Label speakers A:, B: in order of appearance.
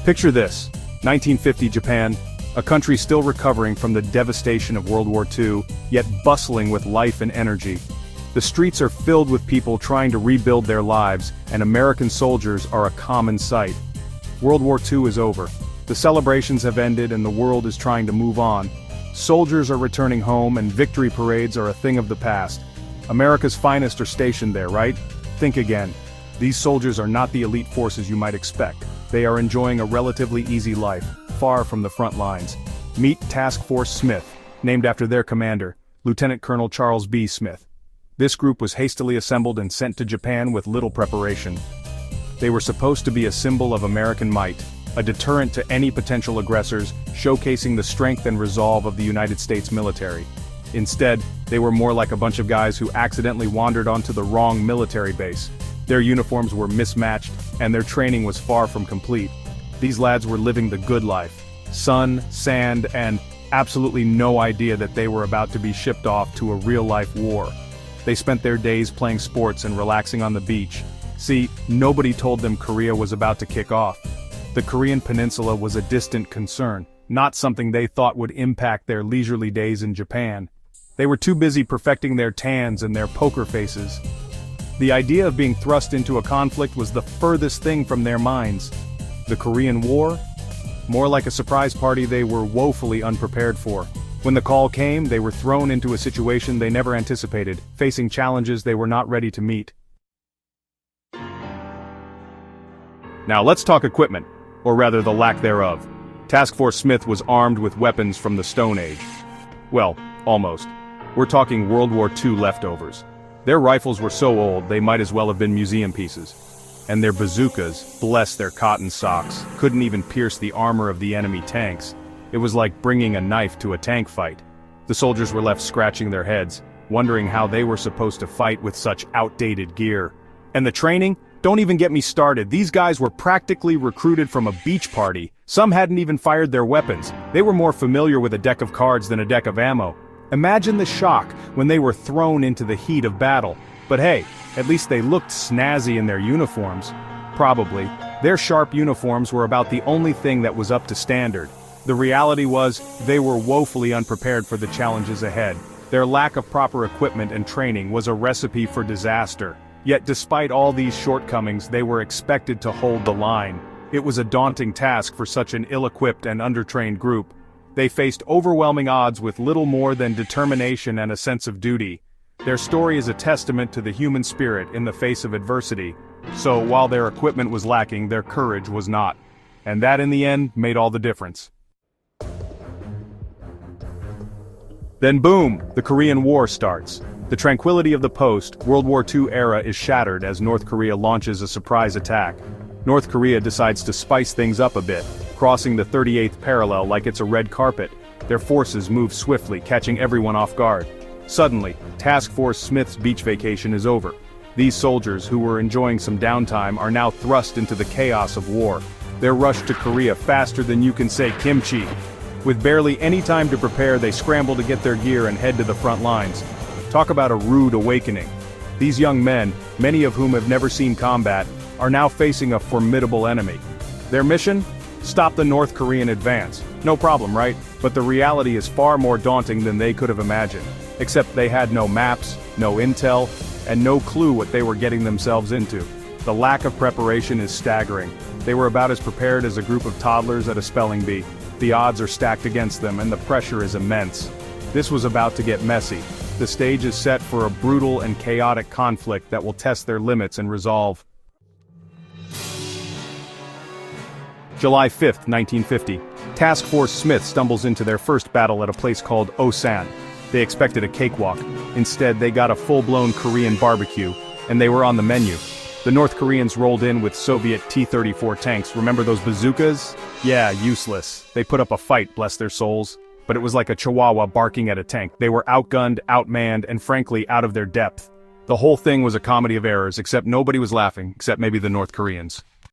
A: Picture this, 1950 Japan, a country still recovering from the devastation of World War II, yet bustling with life and energy. The streets are filled with people trying to rebuild their lives, and American soldiers are a common sight. World War II is over. The celebrations have ended and the world is trying to move on. Soldiers are returning home and victory parades are a thing of the past. America's finest are stationed there, right? Think again. These soldiers are not the elite forces you might expect. They are enjoying a relatively easy life, far from the front lines. Meet Task Force Smith, named after their commander, Lieutenant Colonel Charles B. Smith. This group was hastily assembled and sent to Japan with little preparation. They were supposed to be a symbol of American might, a deterrent to any potential aggressors, showcasing the strength and resolve of the United States military. Instead, they were more like a bunch of guys who accidentally wandered onto the wrong military base. Their uniforms were mismatched, and their training was far from complete. These lads were living the good life. Sun, sand, and absolutely no idea that they were about to be shipped off to a real-life war. They spent their days playing sports and relaxing on the beach. See, nobody told them Korea was about to kick off. The Korean peninsula was a distant concern, not something they thought would impact their leisurely days in Japan. They were too busy perfecting their tans and their poker faces. The idea of being thrust into a conflict was the furthest thing from their minds. The Korean War? More like a surprise party they were woefully unprepared for. When the call came, they were thrown into a situation they never anticipated, facing challenges they were not ready to meet. Now let's talk equipment, or rather the lack thereof. Task Force Smith was armed with weapons from the Stone Age. Well, almost. We're talking World War II leftovers. Their rifles were so old they might as well have been museum pieces. And their bazookas, bless their cotton socks, couldn't even pierce the armor of the enemy tanks. It was like bringing a knife to a tank fight. The soldiers were left scratching their heads, wondering how they were supposed to fight with such outdated gear. And the training? Don't even get me started. These guys were practically recruited from a beach party. Some hadn't even fired their weapons. They were more familiar with a deck of cards than a deck of ammo. Imagine the shock when they were thrown into the heat of battle. But hey, at least they looked snazzy in their uniforms. Probably. Their sharp uniforms were about the only thing that was up to standard. The reality was, they were woefully unprepared for the challenges ahead. Their lack of proper equipment and training was a recipe for disaster. Yet despite all these shortcomings, they were expected to hold the line. It was a daunting task for such an ill-equipped and undertrained group. They faced overwhelming odds with little more than determination and a sense of duty. Their story is a testament to the human spirit in the face of adversity. So while their equipment was lacking, their courage was not. And that in the end made all the difference. Then boom, the Korean War starts. The tranquility of the post-World War II era is shattered as North Korea launches a surprise attack. North Korea decides to spice things up a bit, crossing the 38th parallel like it's a red carpet. Their forces move swiftly, catching everyone off guard. Suddenly, Task Force Smith's beach vacation is over. These soldiers, who were enjoying some downtime, are now thrust into the chaos of war. They're rushed to Korea faster than you can say kimchi. With barely any time to prepare, they scramble to get their gear and head to the front lines. Talk about a rude awakening. These young men, many of whom have never seen combat, are now facing a formidable enemy. Their mission? Stop the North Korean advance. No problem, right? But the reality is far more daunting than they could have imagined. Except they had no maps, no intel, and no clue what they were getting themselves into. The lack of preparation is staggering. They were about as prepared as a group of toddlers at a spelling bee. The odds are stacked against them and the pressure is immense. This was about to get messy. The stage is set for a brutal and chaotic conflict that will test their limits and resolve. July 5, 1950. Task Force Smith stumbles into their first battle at a place called Osan. They expected a cakewalk. Instead, they got a full-blown Korean barbecue, and they were on the menu. The North Koreans rolled in with Soviet T-34 tanks. Remember those bazookas? Yeah, useless. They put up a fight, bless their souls. But it was like a chihuahua barking at a tank. They were outgunned, outmanned, and frankly out of their depth. The whole thing was a comedy of errors, except nobody was laughing, except maybe the North Koreans.